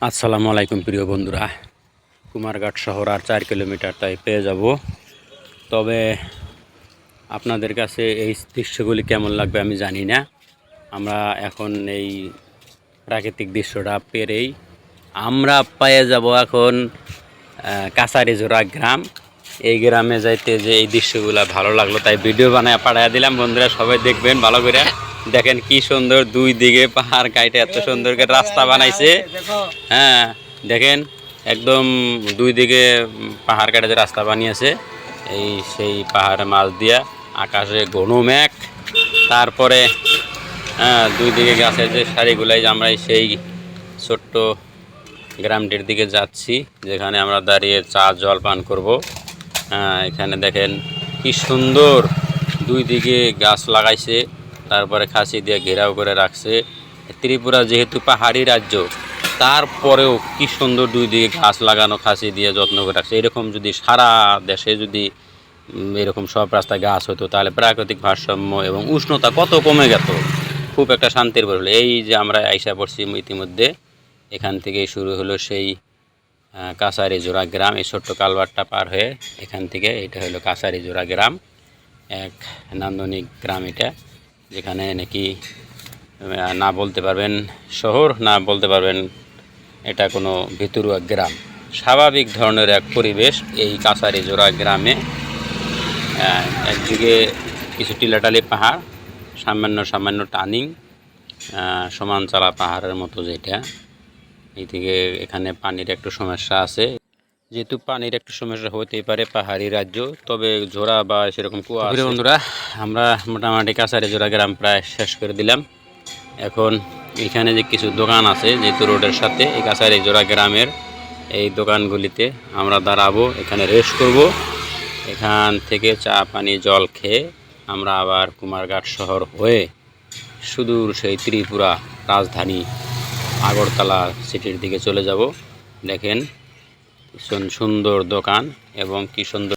আসসালামু আলাইকুম প্রিয় বন্ধুরা। কুমারঘাট শহর আর 4 কিলোমিটার তাই পেয়ে যাব। তবে আপনাদের কাছে এই দৃশ্যগুলি কেমন লাগবে আমি জানি না। আমরা এখন এই প্রাকৃতিক দৃশ্যটা পেরেই আমরা পেয়ে যাব এখন কাছারিজোড়া গ্রাম। এই গ্রামে যাইতে যে এই দৃশ্যগুলো ভালো লাগলো তাই ভিডিও বানায় পাঠিয়ে দিলাম। বন্ধুরা সবাই দেখবেন ভালো করে। দেখেন কি সুন্দর দুই দিকে পাহাড় কাইটে এত সুন্দর করে রাস্তা বানাইছে। হ্যাঁ দেখেন একদম দুই দিকে পাহাড় কাটে যে রাস্তা বানিয়েছে, এই সেই পাহাড়ের মাছ দিয়া আকাশে ঘন মেঘ, তারপরে দুই দিকে গাছের যে সারিগুলাই আমরা সেই ছোট্ট গ্রামটির দিকে যাচ্ছি, যেখানে আমরা দাঁড়িয়ে চা জল পান করবো। এখানে দেখেন কি সুন্দর দুই দিকে গাছ লাগাইছে, তারপরে খাসি দিয়ে ঘেরাও করে রাখছে। ত্রিপুরা যেহেতু পাহাড়ি রাজ্য, তারপরেও কি সুন্দর দুই দিকে গাছ লাগানো, খাসি দিয়ে যত্ন করে রাখছে। এরকম যদি সারা দেশে যদি এরকম সব রাস্তায় গাছ হতো, তাহলে প্রাকৃতিক ভারসাম্য এবং উষ্ণতা কত কমে যেত, খুব একটা শান্তির পর হলো। এই যে আমরা আইসা পড়ছি ইতিমধ্যে, এখান থেকেই শুরু হলো সেই কাছারিজোড়া গ্রাম। এই ছোট্ট কালভারটা পার হয়ে এখান থেকে এটা হলো কাছারিজোড়া গ্রাম, এক নান্দনিক গ্রাম এটা, যেখানে নাকি না বলতে পারবেন শহর, না বলতে পারবেন এটা কোনো ভিতরুয়া গ্রাম। স্বাভাবিক ধরনের এক পরিবেশ এই কাছারিজোড়া গ্রামে। একদিকে কিছু টিলাটালি পাহাড়, সামান্য টার্নিং, সমান চালা পাহাড়ের মতো যেটা। এই থেকে এখানে পানির একটু সমস্যা আছে, যেহেতু পানির একটু সমস্যা হতেই পারে, পাহাড়ি রাজ্য। তবে ঝোড়া বা সেরকম কুয়া আছে। বন্ধুরা আমরা মোটামুটি কাছারিজোড়া গ্রাম প্রায় শেষ করে দিলাম। এখন এখানে যে কিছু দোকান আছে যেহেতু রোডের সাথে, এই কাছারিজোড়া গ্রামের এই দোকানগুলিতে আমরা দাঁড়াবো, এখানে রেস্ট করব। এখান থেকে চা পানি জল খেয়ে আমরা আবার কুমারঘাট শহর হয়ে সুদূর সেই ত্রিপুরা রাজধানী আগরতলা সিটির দিকে চলে যাব। দেখেন সুন্দর দোকান এবং কি সুন্দর